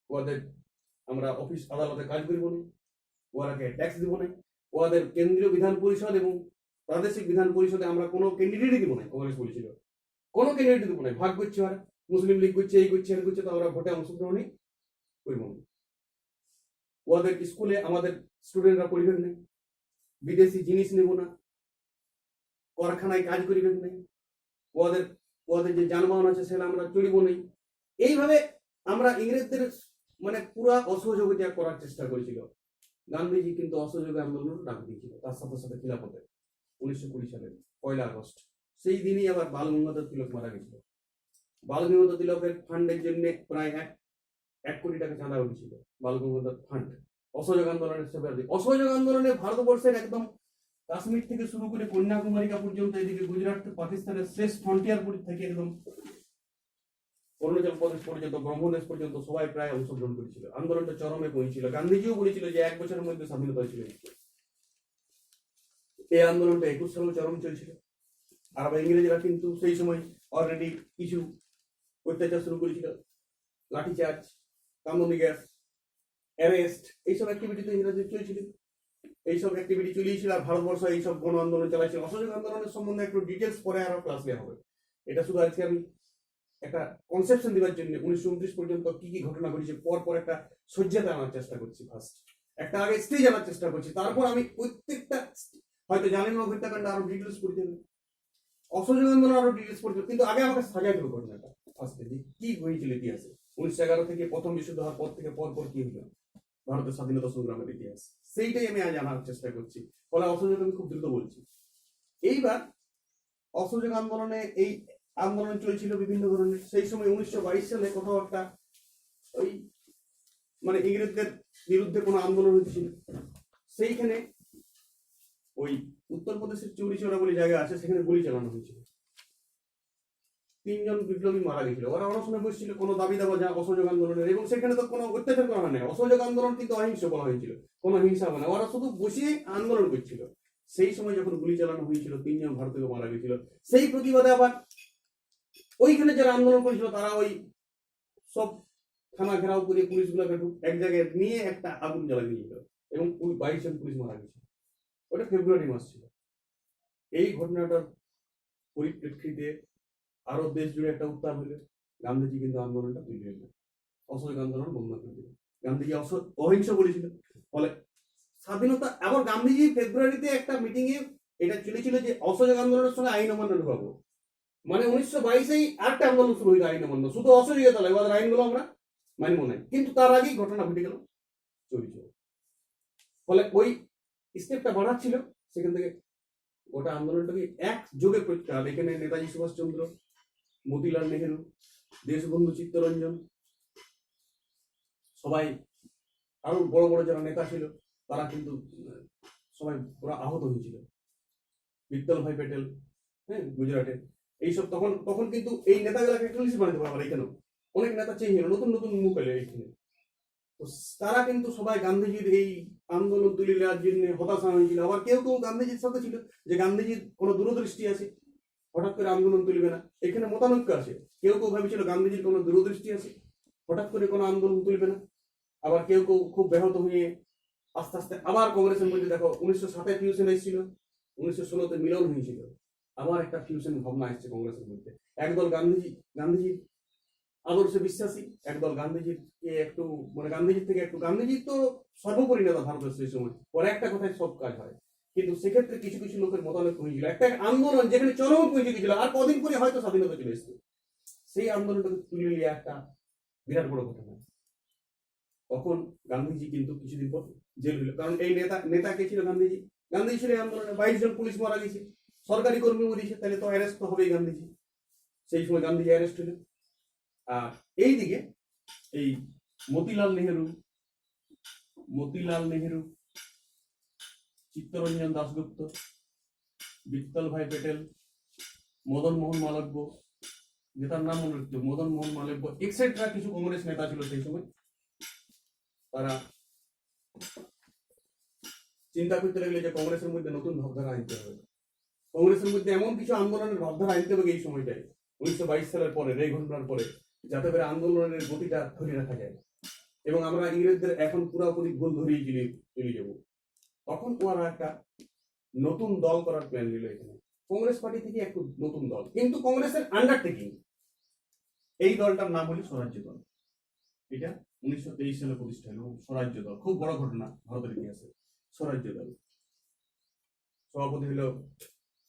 ওদের আমরা অফিস আদালতে কাজ করব না, ওরাকে ট্যাক্স দিব না, ওদের কেন্দ্রীয় বিধান পরিষদ এবং প্রাদেশিক বিধান পরিষদে আমরা কোনো ক্যান্ডিডেটই দিব না। কংগ্রেস বলেছিল কোনো ক্যান্ডিডেট দিব না, ভাগ করছে ওরা, মুসলিম লীগ করছে, এই করছে, এই করছে, তো আমরা ভোটে অংশগ্রহণই করব না। ওদের স্কুলে আমাদের স্টুডেন্টরা পড়বেন না, বিদেশি জিনিস নেব না, কারখানায় কাজ করিবেন না, ওদের যে যানবাহন আছে সেটা আমরা চড়িব নেই। এইভাবে আমরা ইংরেজদের মানে পুরা অসহযোগিতা করার চেষ্টা করেছিল। গান্ধীজি কিন্তু অসহযোগী আন্দোলন ডাক দিয়েছিল তার সাথে সাথে খিলাফতে 1920 সালের 1 আগস্ট। সেই দিনই আবার বাল গঙ্গাধর তিলক মারা গেছিল। বাল গঙ্গাধর তিলকের ফান্ডের জন্য প্রায় 1 কোটি টাকা চাঁদা উঠেছিল। বাল গঙ্গাধর ফান্ড অসহযোগ আন্দোলনের সেবা দিয়ে। অসহযোগ আন্দোলনে ভারতবর্ষের একদম কাশ্মীর থেকে শুরু করে কন্যাকুমারিকা পর্যন্ত, এদিকে গুজরাট, পাকিস্তানের শেষ ফ্রন্টিয়ার থেকে একদম অরুণাচল প্রদেশ পর্যন্ত, ব্রহ্মদেশ পর্যন্ত সবাই প্রায় অংশগ্রহণ করেছিল। আন্দোলনটা চরমে পৌঁছেছিল। গান্ধীজিও বলেছিল যে 1 বছরের মধ্যে স্বাধীনতা ছিল। এই আন্দোলনটা 21 সালে চরম চলছিল। আর ইংরেজরা কিন্তু সেই সময় অলরেডি কিছু অত্যাচার শুরু করেছিল, লাঠিচার্জ, কামনি গ্যাস, অ্যারেস্ট, এইসব অ্যাক্টিভিটি তো ইংরেজদের চলছিল। এইসব অ্যাক্টিভিটি চলিয়েছিল। আর ভারতবর্ষ এইসব গণ আন্দোলন চালাইছিল। অসহযোগ আন্দোলনের সম্বন্ধে একটু ডিটেলস পরে আরো ক্লাস নেওয়া হবে। এটা শুধু আজকে আমি একটা কনসেপশন দেওয়ার জন্য 1929 পর্যন্ত কি কি ঘটনা ঘটেছে পর পর একটা সজ্জাতে আনার চেষ্টা করছি। ফার্স্ট একটা আগে স্টেজ আনার চেষ্টা করছি, তারপর আমি প্রত্যেকটা হয়তো জানেন না হত্যাকাণ্ড আরো ডিটেলস পড়তে হবে, অসহযোগ আন্দোলন আরো ডিটেলস পড়তে হবে, কিন্তু আগে আমাকে সাজাই দেবো ঘটনাটা ফার্স্টে যে কি হয়েছিল ইতিহাসে 1911 থেকে প্রথম বিশুদ্ধ হওয়ার পর থেকে পর পর কি হলো ভারতের স্বাধীনতা সংগ্রামের ইতিহাস, সেইটাই আমি আজ আনার চেষ্টা করছি। ফলে অসহযোগ আমি খুব দ্রুত বলছি। এইবার অসহযোগ আন্দোলনে এই আন্দোলন চলছিল বিভিন্ন ধরনের। সেই সময় 1922 সালে কোথাও একটা ওই মানে ইংরেজদের বিরুদ্ধে কোনো আন্দোলন হয়েছিল, সেইখানে ওই উত্তরপ্রদেশের চৌরিচৌরা বলে জায়গা আছে, সেখানে গুলি চালানো হয়েছিল। 3 জন বিপ্লবী মারা গেছিল। ওরা অনশনে বসছিল কোনো দাবি দাবা যা অসহযোগ আন্দোলনের, এবং সেখানে তো কোনো অত্যাচার করা হয় না। অসহযোগ আন্দোলন কিন্তু অহিংস বলা হয়েছিল, কোনো হিংসা হবে না, ওরা শুধু বসে আন্দোলন করছিল। সেই সময় যখন গুলি চালানো হয়েছিল 3 জন ভারতীয় মারা গেছিল। সেই প্রতিবাদে আবার ওইখানে যারা আন্দোলন করেছিল তারা ওই সব থানা ঘেরাও করে পুলিশগুলোকে এক জায়গায় নিয়ে একটা আগুন জ্বালা দিয়েছিল, এবং 22 জন পুলিশ মারা গেছিল। ওটা ফেব্রুয়ারি মাস ছিল। এই ঘটনাটার পরিপ্রেক্ষিতে আরো দেশ জুড়ে একটা উত্তাপ হলো। গান্ধীজি কিন্তু আন্দোলনটা তুলে দিলেন, অসহযোগ আন্দোলন বন্ধ করে দিলেন। গান্ধীজি অহিংস বলেছিল। ফলে স্বাধীনতা, আবার গান্ধীজি ফেব্রুয়ারিতে একটা মিটিং এ এটা চলেছিল যে অসহযোগ আন্দোলনের সঙ্গে আইন অমান্য ঢুকাবো। মানে 1922-এই আরেকটা আন্দোলন শুরু হইল আইন অমান্য, শুধু অসহযোগিতা নয়, এবার আইনগুলো আমরা মানব না। কিন্তু তার আগেই ঘটনা ঘটে গেল চৌরিচৌরা। ফলে ওই স্টেপটা বাড়াচ্ছিল, সেখান থেকে গোটা আন্দোলনটাকে এক যোগে করতে হবে। এখানে নেতাজি সুভাষচন্দ্র, মতিলাল নেহেরু, দেশবন্ধু চিত্তরঞ্জন, সবাই আরো বড় বড় যারা নেতা ছিল তারা কিন্তু সবাই ওরা আহত হয়েছিল। বিত্তল ভাই প্যাটেল, হ্যাঁ, গুজরাটে, এইসব তখন তখন কিন্তু এই নেতাগুলাকে একটা লিস্ট বানাতে পারবে। এখানেও অনেক নেতা চেঞ্জ হলো, নতুন নতুন মুখ এলো এইখানে। তো তারা কিন্তু সবাই গান্ধীজির এই আন্দোলন তুলে নেওয়ার জন্য হতাশা হয়েছিল। আবার কেউ কেউ গান্ধীজির সাথে ছিল যে গান্ধীজির কোনো দূরদৃষ্টি আছে, হঠাৎ করে আন্দোলন তুলবে না। এখানে মতানৈক্য আছে। কেউ কেউ ভেবেছিল গান্ধীজির কোনো দূরদৃষ্টি আছে, হঠাৎ করে কোনো আন্দোলন তুলবে না। আবার কেউ কেউ খুব ব্যাহত হয়ে আস্তে আস্তে আবার কংগ্রেসের মধ্যে, দেখো 1907-এ ফিউশন এসেছিল, 1916-তে মিলন হয়েছিল, আবার একটা ফিউশন ভাবনা এসছে কংগ্রেসের মধ্যে। একদল গান্ধীজির আদর্শে বিশ্বাসী, একদল গান্ধীজির একটু মানে গান্ধীজির থেকে একটু, গান্ধীজি তো সর্বোপরি নেতা ভারতের সেই সময়, পরে একটা কথায় সব কাজ হয়। কিন্তু সেক্ষেত্রে কিছু কিছু লোকের মতানৈক্য হয়েছিল। একটা আন্দোলন যেখানে চরমে পৌঁছে গেছিল, আর কদিন পরে হয়তো স্বাধীনতা চলে এসেছে, সেই আন্দোলনটাকে তুলে নিয়ে একটা বিরাট বড় ঘটনা। তখন গান্ধীজি কিন্তু কিছুদিন পর জেল হইল। কারণ এই নেতা কে ছিল? গান্ধীজি। গান্ধীজি ছিল আন্দোলনে। 22 জন পুলিশ মারা গেছে, সরকারি কর্মী মরিয়েছে, তাহলে তো অ্যারেস্ট তো হবেই গান্ধীজি। সেই সময় গান্ধীজি অ্যারেস্ট হইল। আর এইদিকে এই মতিলাল নেহেরু, চিত্তরঞ্জন দাশগুপ্ত, বিত্তল ভাই প্যাটেল, মদন মোহন মালব্য, নেতার নাম মনে রাখতো, মদন মোহন মালব্য এক্সেট্রা কিছু কংগ্রেস নেতা ছিল সেই সময়। তারা চিন্তা করতে লাগলে যে কংগ্রেসের মধ্যে নতুন ভাবধারা আনতে হবে, কংগ্রেসের মধ্যে এমন কিছু আন্দোলনের ভাবধারা আনতে হবে এই সময়টায় 1922 সালের পরে, এই ঘটনার পরে, যাতে করে আন্দোলনের গতিটা ধরে রাখা যায় এবং আমরা ইংরেজদের এখন পুরোপুরি ভুল ধরিয়ে চলে যাব। তখন ওরা একটা নতুন দল করার প্ল্যান নিল। এখানে কংগ্রেস পার্টি থেকে একটু নতুন দল, কিন্তু কংগ্রেসের আন্ডারটেকিং। এই দলটার নাম হলো স্বরাজ্য দল। এটা 1923 সালে প্রতিষ্ঠা হলো স্বরাজ্য দল। খুব বড় ঘটনা ভারতের ইতিহাসে স্বরাজ্য দল। সভাপতি হলো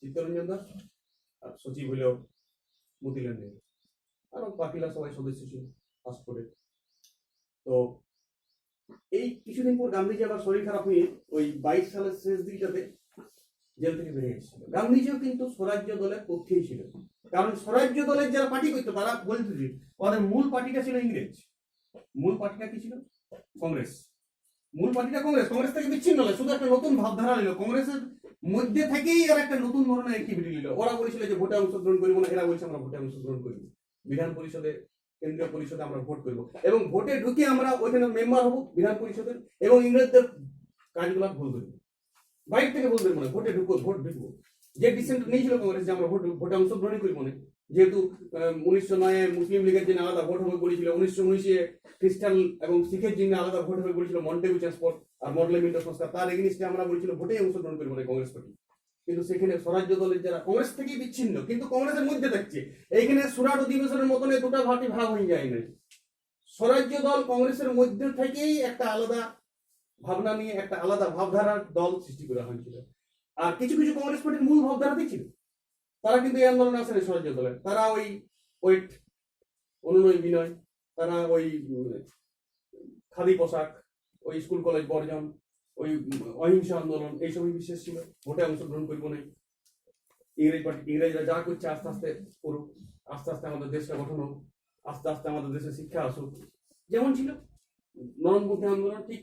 চিত্তরঞ্জন দাস, আর সচিব হলো মতিলাল নেহেরু, আরো বাকিরা সবাই সদস্য ছিল পাসপোর্টে। তো এই কিছুদিন পর গান্ধীজি আবার শরীর খারাপ হয়ে ওই 22 সালের শেষ দিকটাতে জেল থেকে বেরিয়ে এসেছিল। গান্ধীজিও কিন্তু স্বরাজ্য দলের পক্ষেই ছিল, কারণ স্বরাজ্য দলের যারা পার্টি করতো তারা বলতো যে ওদের মূল পার্টিটা ছিল ইংরেজ, মূল পার্টিটা কি ছিল? কংগ্রেস। মূল পার্টিটা কংগ্রেস থেকে বিচ্ছিন্ন নয়, শুধু একটা নতুন ভাবধারা নিল। কংগ্রেসের মধ্যে থেকেই আর একটা নতুন ধরনের অ্যাক্টিভিটি নিল। ওরা বলেছিল যে ভোটে অংশগ্রহণ করবো না, এরা বলছে আমরা ভোটে অংশগ্রহণ করবো, বিধান পরিষদে, কেন্দ্রীয় পরিষদে আমরা ভোট করবো এবং ভোটে ঢুকে আমরা ওইখানে মেম্বার হবো বিধান পরিষদের, এবং ইংরেজদের কাজগুলো ভুল করবো, বাইরে থেকে বলবে মনে ভোটে ঢুকবো, ভোট ঢুকবো। যে ডিসিশন নিয়েছিল কংগ্রেস যে আমরা ভোটে অংশগ্রহণ করি, মনে যেহেতু 1909-এ মুসলিম লীগের জন্য আলাদা ভোট হবে বলেছিল, 1919-এ খ্রিস্টান এবং শিখের জন্য আলাদা ভোট হবে বলেছিল, মন্টেগু ট্রান্সপোর্ট আর মডেলিমিন্টো সংস্থা, তার এগেনিস্টে আমরা বলেছিল ভোটে অংশগ্রহণ করবো না কংগ্রেস পার্টি। কিন্তু সেখানে স্বরাজ্য দলের যারা কংগ্রেস থেকেই বিচ্ছিন্ন কিন্তু কংগ্রেসের মধ্যে থাকছে, এইখানে সুরাট অধিবেশনের মতন দুটা পার্টি ভাগ হয়ে যায় না। স্বরাজ্য দল কংগ্রেসের মধ্যে থেকেই একটা আলাদা ভাবনা নিয়ে একটা আলাদা ভাবধারার দল সৃষ্টি করা হয়েছিল। আর কিছু কিছু কংগ্রেস পার্টির মূল ভাবধারাতেই ছিল, তারা কিন্তু এই আন্দোলনে আসেনি স্বরাজ্য দলের। তারা ওই ওয়েট অনুনয় বিনয়, তারা ওই খাদি পোশাক, ওই স্কুল কলেজ বর্জন, ওই অহিংসা আন্দোলন, এইসবই বিশেষ ছিল। ভোটে অংশগ্রহণ করবো না, ইংরেজরা যা করছে আস্তে আস্তে করুক, আস্তে আস্তে আমাদের দেশটা গঠন হোক, আস্তে আস্তে আমাদের দেশে শিক্ষা আসুক, যেমন ছিল নরমপন্থী আন্দোলন। ঠিক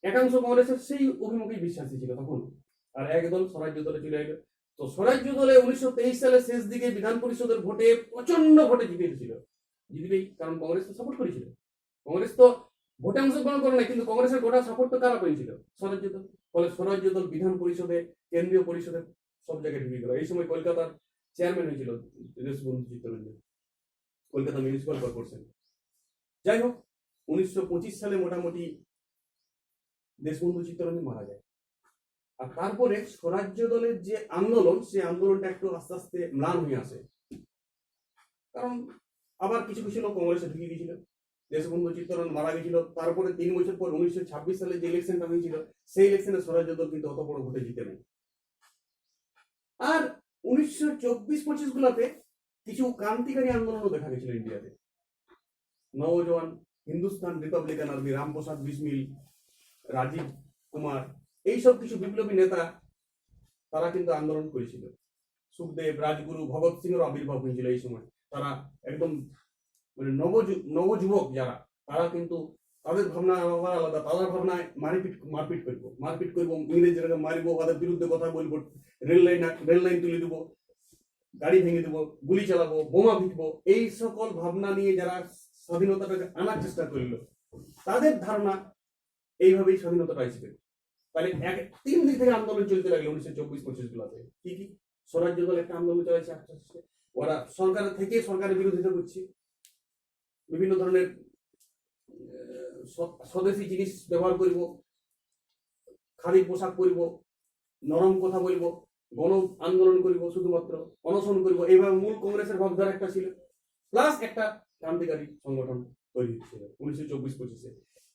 একাংশ কংগ্রেসের সেই অভিমুখেই বিশ্বাসী ছিল তখন। আর একদল স্বরাজ্য দলে চলে এলো। তো স্বরাজ্য দলে 1923 সালের শেষ দিকে বিধান পরিষদের ভোটে প্রচন্ড ভোটে জিতেছিল। জিতবেই, কারণ কংগ্রেস তো সাপোর্ট করেছিল। কংগ্রেস তো ভোটে অংশগ্রহণ করে না, কিন্তু কংগ্রেসের গোটা সাপোর্ট তো কারা পেয়েছিল? স্বরাজ্য দল। ফলে স্বরাজ্য দল বিধান পরিষদে, কেন্দ্রীয় পরিষদে সব জায়গায় ঢুকে গেল। এই সময় কলকাতার চেয়ারম্যান হয়েছিল দেশবন্ধু চিত্তরঞ্জন, কলকাতা মিউনিসিপাল কর্পোরেশন। যাই হোক, 1925 সালে মোটামুটি দেশবন্ধু চিত্তরঞ্জন মারা যায়। আর তারপরে স্বরাজ্য দলের যে আন্দোলন, সেই আন্দোলনটা একটু আস্তে আস্তে ম্লান হয়ে আসে, কারণ আবার কিছু কিছু লোক কংগ্রেসে ঢুকে গেছিল। দেশবন্ধু চিত্তরঞ্জন মারা গেছিল, তারপরে 3 বছর পর 1926 সালে যে ইলেকশনটা হয়েছিল, সেই ইলেকশনে স্বরাজ্য দল কিন্তু অত বড় ভোটে জিতে নেয়। আর 1924-25 গুলাতে কিছু ক্রান্তিকারী আন্দোলনও দেখা গেছিল ইন্ডিয়াতে। নওজওয়ান হিন্দুস্তান রিপাবলিকান আর্মি, রামপ্রসাদ বিসমিল, রাজীব কুমার, এইসব কিছু বিপ্লবী নেতা তারা কিন্তু আন্দোলন করেছিল। সুখদেব, রাজগুরু, ভগৎ সিংয়ের আবির্ভাব হয়েছিল এই সময়। তারা একদম মানে নবযুবক যারা, তারা কিন্তু তাদের ভাবনা আলাদা। তাদের ভাবনায় মারপিট করবো, ইংরেজরা মারবো, তাদের বিরুদ্ধে কথা বলবো, রেল লাইন তুলে দেবো, গাড়ি ভেঙে দেবো, গুলি চালাবো, বোমা ফিকবো, এই সকল ভাবনা নিয়ে যারা স্বাধীনতাটাকে আনার চেষ্টা করল, তাদের ধারণা এইভাবেই স্বাধীনতাটা আসবে। তাহলে 3 দিক থেকে আন্দোলন চলতে লাগলো 1924-25 গুলাতে। কি কি? স্বরাজ্য দল একটা আন্দোলন চালাচ্ছে আস্তে আস্তে, ওরা সরকারের থেকে সরকারের বিরোধিতা করছে, বিভিন্ন ধরনের স্বদেশি জিনিস ব্যবহার করব, খাদি পোশাক পরব, নরম কথা বলবো, গণ আন্দোলন করব, শুধুমাত্র অনশন করব, এইভাবে মূল কংগ্রেসের ভাবধারা একটা ছিল। প্লাস একটা ক্রান্তিকারী সংগঠন তৈরি হচ্ছিল 1924-25-এ।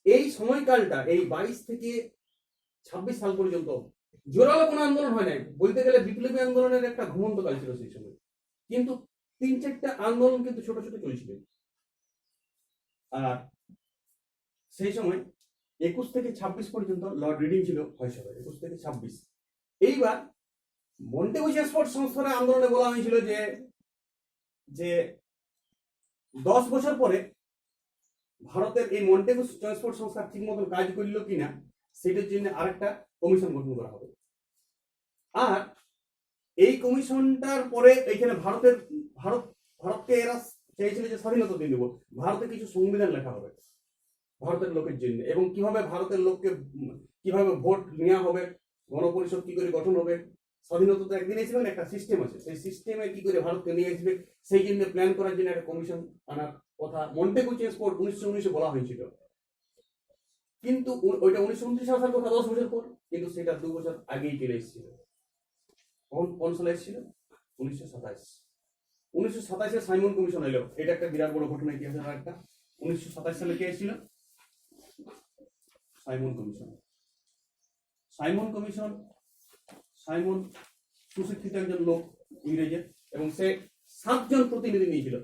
এই সময়কালটা, এই 22 থেকে 26 সাল পর্যন্ত জোরালো কোনো আন্দোলন হয় নাই, বলতে গেলে বিপ্লবী আন্দোলনের একটা ঘুমন্ত কাল ছিল সেই সময়। কিন্তু 3-4টা আন্দোলন কিন্তু ছোট ছোট চলছিল। আর সেই সময় 21 থেকে 26 পর্যন্ত লর্ড রিডিং ছিল ভয়সভায়, 21 থেকে 26। এইবার মন্টেগু চেমস্ফোর্ড সংস্থার আন্দোলনে বলা হয়েছিল যে 10 বছর পরে ভারতের এই মন্টেগু চেমস্ফোর্ড সংস্থা ঠিক মতন কাজ করল কিনা সেটার জন্য আরেকটা কমিশন গঠন করা হবে। আর এই কমিশনটার পরে এইখানে ভারতকে এরা চাইছিল যে স্বাধীনতা দিয়ে দেবো, ভারতে কিছু সংবিধান লেখা হবে ভারতের লোকের জন্য, এবং কিভাবে ভারতের লোককে কিভাবে ভোট নেওয়া হবে, গণপরিষদ কি করে গঠন হবে। স্বাধীনতা তো একদিন এসেছিল, একটা সিস্টেম আছে, সেই সিস্টেমে কি করে ভারতকে নিয়ে আসবে সেই জন্য প্ল্যান করার জন্য একটা কমিশন আনার কথা মন্টেগু চেমস্ফোর্ড 1919-এ বলা হয়েছিল। কিন্তু ওইটা 1929 সালের কথা, 10 বছর পর, কিন্তু সেটা 2 বছর আগেই চলে এসেছিল। কোন সালে এসেছিল? 1927 সাইমন কমিশন এলো। এটা একটা বিরাট বড় ঘটনা ইতিহাসের। একটা 1927 সালে কে এসেছিল? সাইমন সুশিক্ষিত একজন লোক, ইংরেজের, এবং সে 7 জন প্রতিনিধি নিয়েছিল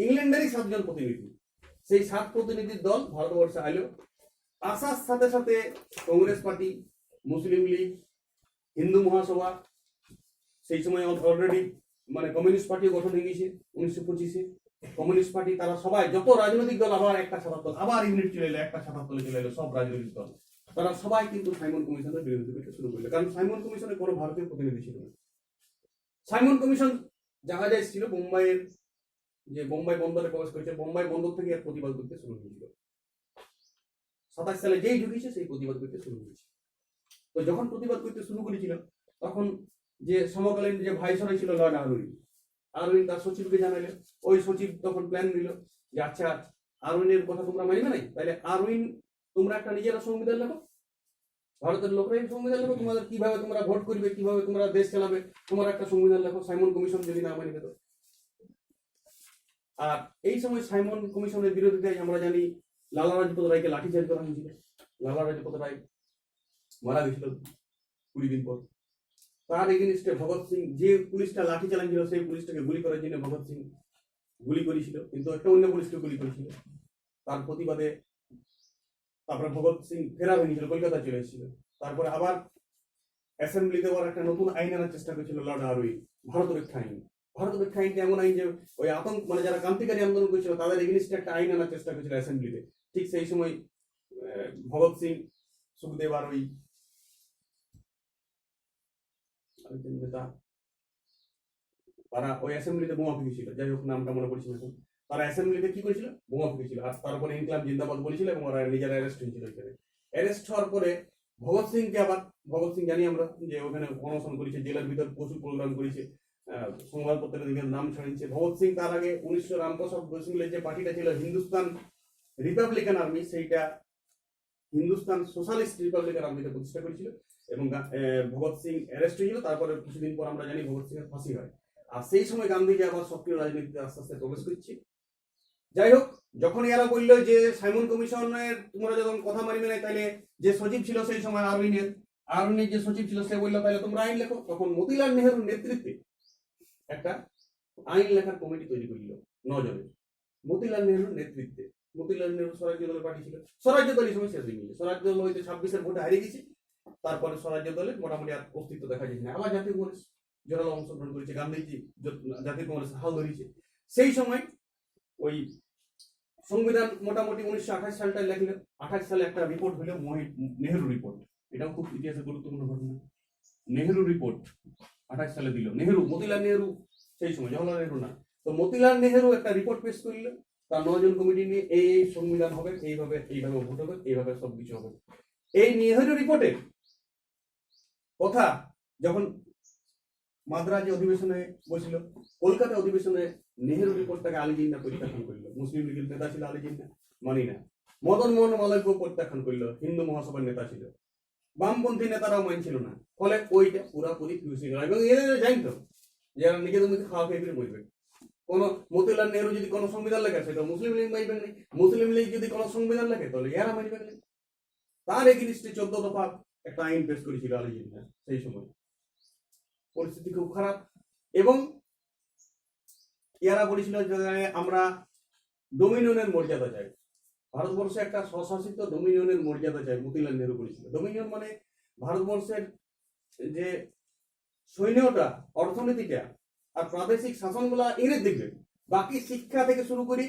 ইংল্যান্ডেরই 7 জন প্রতিনিধি। সেই 7 প্রতিনিধির দল ভারতবর্ষে আইলো। আসার সাথে সাথে কংগ্রেস পার্টি, মুসলিম লীগ, হিন্দু মহাসভা, সেই সময় অলরেডি মানে কমিউনিস্ট পার্টি গঠন হয়ে গেছে 1925-এ। কমিউনিস্ট পার্টি, তারা সবাই, যত রাজনৈতিক দল আবার একটা ছাতার তল, আবার ইউনিট চলে এলো, একটা ছাতার তলে চলে এলো সব রাজনৈতিক দল। তারা সবাই কিন্তু সাইমন কমিশনের বিরোধিতা করতে শুরু করলো, কারণ সাইমন কমিশনে কোনো ভারতীয় প্রতিনিধি ছিল না। সাইমন কমিশন জাহাজে এসেছিল বোম্বাইয়ের, যে বোম্বাই বন্দরে প্রবেশ করেছে, বোম্বাই বন্দর থেকে এর প্রতিবাদ করতে শুরু হয়েছিল। 27 সালে যেই ঢুকেছে সেই প্রতিবাদ করতে শুরু হয়েছে। তো যখন প্রতিবাদ করতে শুরু করেছিল, তখন যে সমকালীন যে ভাইসরয় ছিল লর্ড আরউইন তার সচিবকে জানাইলেন। ওই সচিব তখন প্ল্যান দিল যে আচ্ছা, আরউইনের কথা তোমরা মানবে নাই, তাহলে আরউইন তোমরা একটা নিজেরা সংবিধান লেখো, ভারতের লোকরাই সংবিধান লেখো, তোমাদের কিভাবে তোমরা ভোট করবে, কিভাবে তোমরা দেশ চালাবে, তোমার একটা সংবিধান লেখো। সাইমন কমিশন যদি না মানি তো। আর এই সময় সাইমন কমিশনের বিরোধিতায় আমরা জানি লালা লাজপত রায়কে লাঠিচার্জ করা হয়েছিল। লালা লাজপত রায় মারা গেছিল 20 দিন পর। তার এগেনিস্টে ভগৎ সিং, যে পুলিশটা লাঠি চালাচ্ছিল সেই পুলিশটাকে গুলি করার জন্য ভগৎ সিং গুলি করেছিল, কিন্তু একটা অন্য পুলিশকে গুলি করেছিল। তার প্রতিবাদে তারপরে ভগৎ সিং ফেরার হয়ে গেছিল, কলকাতা চলে এসেছিল। তারপরে আবার অ্যাসেম্বলিতে আবার একটা নতুন আইন আনার চেষ্টা করেছিল লর্ড আরউইন, ভারত রক্ষা আইন। ভারত রক্ষা আইনটা এমন আইন যে ওই আতঙ্ক মানে যারা ক্রান্তিকারী আন্দোলন করেছিল তাদের এগেনিস্টে একটা আইন আনার চেষ্টা করেছিল অ্যাসেম্বলিতে। ঠিক সেই সময় ভগৎ সিং, সুখদেব আর ওই নেতা তারা ওই অ্যাসেম্বলিতে বোমা ফেঁকেছিল। যাই হোক, নামটা মনে পড়ছে না। তারা অ্যাসেম্বলিতে কি করেছিল? বোমা ফেঁকেছিল। আর তারপরে ইনকলাব জিন্দাবাদ বলেছিল এবং ওরা নিজেরা অ্যারেস্ট হয়েছিল। এখানে অ্যারেস্ট হওয়ার পরে ভগৎ সিংকে আবার, ভগৎ সিং জানি আমরা যে ওখানে অনশন করেছে, জেলের ভিতর প্রচুর প্রোগ্রাম করেছে, সংবাদপত্রের দিকে নাম ছড়িয়েছে। ভগৎ সিং তার আগে 1900 রামপ্রসাদ বিসমিলের যে পার্টিটা ছিল হিন্দুস্তান রিপাবলিকান আর্মি, সেইটা হিন্দুস্তান সোশ্যালিস্ট রিপাবলিকান আর্মিতে প্রতিষ্ঠা করেছিল এবং ভগৎ সিং অ্যারেস্ট হয়েছিল। তারপরে কিছুদিন পর আমরা জানি ভগৎ সিং এর ফাঁসি হয়। আর সেই সময় গান্ধীজি আবার সক্রিয় রাজনীতিতে আস্তে আস্তে প্রবেশ করছে। যাই হোক, যখন এরা বললো যে সাইমন কমিশনের তোমরা যখন কথা মানবে না, তাহলে যে সচিব ছিল সেই সময় আরউইনের যে সচিব ছিল সে বললো তাহলে তোমরা আইন লেখো। তখন মতিলাল নেহরুর নেতৃত্বে একটা আইন লেখার কমিটি তৈরি করল 9 জনের। মতিলাল নেহরুর নেতৃত্বে। মতিলাল নেহরু স্বরাজ্য দলের পার্টি ছিল। স্বরাজ্য দল এই সময় শেষ হয়ে গেছে। স্বরাজ্য দল হইতে 26-এর ভোটে হারিয়ে গেছে। তারপরে স্বরাজ্য দলের মোটামুটি আর অস্তিত্ব দেখা যাচ্ছে না। আবার জাতীয় কংগ্রেস জোরালো অংশগ্রহণ করেছে, গান্ধীজি জাতীয় কংগ্রেস হাল ধরেছে। সেই সময় ওই সংবিধান মোটামুটি 1928 সালটায় লেখলো। 28 সালে একটা রিপোর্ট হলো নেহরু রিপোর্ট। এটাও খুব ইতিহাসে গুরুত্বপূর্ণ ঘটনা। নেহরু রিপোর্ট 28 সালে দিল নেহরু, মতিলাল নেহরু সেই সময়, জওহরলাল নেহরু না। তো মতিলাল নেহরু একটা রিপোর্ট পেশ করলো তার 9 জন কমিটি নিয়ে, এই সংবিধান হবে, এইভাবে ভোট হবে, এইভাবে সবকিছু হবে। এই নেহরু রিপোর্টে কথা যখন মাদ্রাজে অধিবেশনে বসছিল, কলকাতা অধিবেশনে নেহেরু রিপোর্টটাকে আলী জিন্না প্রত্যাখ্যান করলো। মুসলিম লীগের নেতা ছিল আলী জিন্না, মানি না। মদন মোহন মালব্য প্রত্যাখ্যান করলো, হিন্দু মহাসভার নেতা ছিল। বামপন্থী নেতারাও মানছিল না। ফলে ওইটা পুরাপুরি ফিউজ হয়ে গেল। এবং এরা জানতো যারা নিজেদের মধ্যে খাওয়া খেয়ে ফিরে বলবে, কোন মতিলাল নেহরু যদি কোনো সংবিধান লেখে সেটা মুসলিম লীগ মানবেন না, মুসলিম লীগ যদি কোনো সংবিধান লেখে তাহলে এরা মানবেন না। তার এগেনিস্টে 14 দফা একটা আইন পেশ করেছিল আলী জিন্না সেই সময়। পরিস্থিতি খুব খারাপ। এবং এরা বলেছিল যে আমরা ডোমিনিয়নের মর্যাদা চাই, ভারতবর্ষে একটা স্বশাসিত ডোমিনিয়নের মর্যাদা চাই। মতিলাল নেহরু বলেছিল ডোমিনিয়ন মানে ভারতবর্ষের যে সৈন্যটা, অর্থনীতিটা আর প্রাদেশিক শাসনগুলা ইংরেজ দেখবে, বাকি শিক্ষা থেকে শুরু করে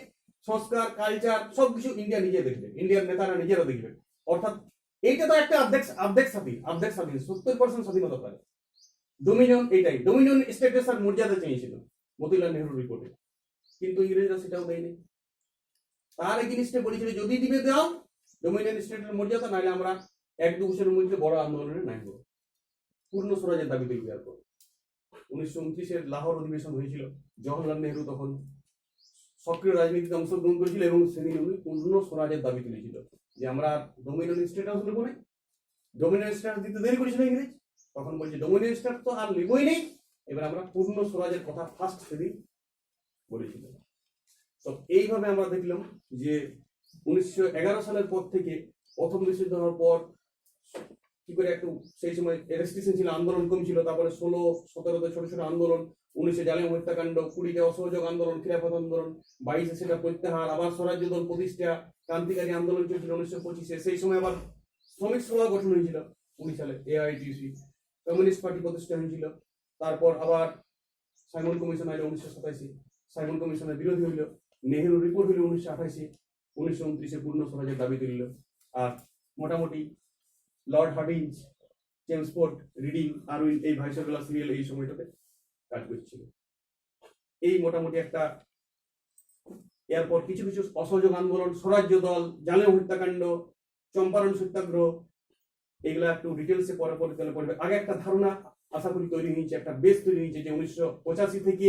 সংস্কার, কালচার সবকিছু ইন্ডিয়া নিজে দেখবে, ইন্ডিয়ার নেতারা নিজেরা দেখবে। অর্থাৎ এইটা তো একটা আর্ধেক স্বাধীন 70% স্বাধীনতা পায়। ডোমিনিয়ন এইটাই, ডোমিনিয়ন স্ট্যাটাস আর মর্যাদা চেয়েছিল মতিলাল নেহরু রিপোর্টে, কিন্তু ইংরেজরা সেটাও দেয়নি। তার এগেনিস্টে বলেছিল যদি দিবে দাও ডোমিনিয়ন স্টেটের মর্যাদা, নাহলে আমরা 1-2 বছরের মধ্যে বড় আন্দোলনে নামব, পূর্ণ স্বরাজের দাবি তুলবে। এরপর 1929-এর লাহোর অধিবেশন হয়েছিল। জওহরলাল নেহরু তখন সক্রিয় রাজনীতিতে অংশগ্রহণ করেছিল এবং সেদিন উনি পূর্ণ স্বরাজের দাবি তুলেছিল যে আমরা ডোমিনিয়ন স্টেটাস নেবো না। ডোমিনিয়ন স্টেটাস দিতে দেরি করেছিল ইংরেজ, তখন বলছে ডোমিনিয়ন স্টেটাস তো আর নেবই নেই, এবার আমরা পূর্ণ স্বরাজের কথা ফার্স্ট সেদিন বলেছিল। তো এইভাবে আমরা দেখলাম যে 1911 সালের পর থেকে প্রথম বিশ্বযুদ্ধ হওয়ার পর কি করে একটু সেই সময় রেস্ট্রিকশন ছিল, আন্দোলন কম ছিল। তারপরে 16-17তে ছোট ছোট আন্দোলন, 19-এ জালিয়ান হত্যাকাণ্ড, 20-তে অসহযোগ আন্দোলন, খিলাফত আন্দোলন, 22-এ সেটা প্রত্যাহার, আবার স্বরাজ্য দল প্রতিষ্ঠা, ক্রান্তিকারী আন্দোলন চলছিল 1925-এ। সেই সময় আবার শ্রমিক সভা গঠন হয়েছিল 19 সালে, AITC, কমিউনিস্ট পার্টি প্রতিষ্ঠা হয়েছিল। তারপর আবার সাইমন কমিশন আইল 1927-এ, সাইমন কমিশনের বিরোধী হইল। নেহেরু রিপোর্ট হইল 1928-এ, 1929-এ পূর্ণ স্বরাজের দাবি তুলিল। আর মোটামুটি Lord Hardinge, Chelmsford, reading, Irwin এই ভাইসরয়রা সিরিয়াল এই সময়টাতে কাজ করছিল। এই মোটামুটি একটা, এরপর কিছু কিছু অসহযোগ আন্দোলন, স্বরাজ্য দল, জালিয়ান হত্যাকাণ্ড, চম্পারণ সত্যাগ্রহ, এগুলা একটু ডিটেলসে পরে পড়বে। আগে একটা ধারণা আশা করি তৈরি হয়েছে, একটা বেস তৈরি হয়েছে যে 1985 থেকে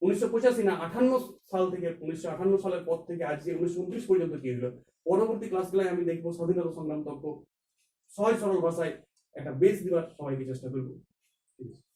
1985 না 58 সাল থেকে 1958 সালের পর থেকে আজকে 1929 পর্যন্ত কি হলো। পরবর্তী ক্লাসগুলোয় আমি দেখবো স্বাধীনতা সংগ্রাম তত্ত্ব, সহজ সরল ভাষায় একটা বেস দেওয়ার সবাইকে চেষ্টা করবো। ঠিক আছে।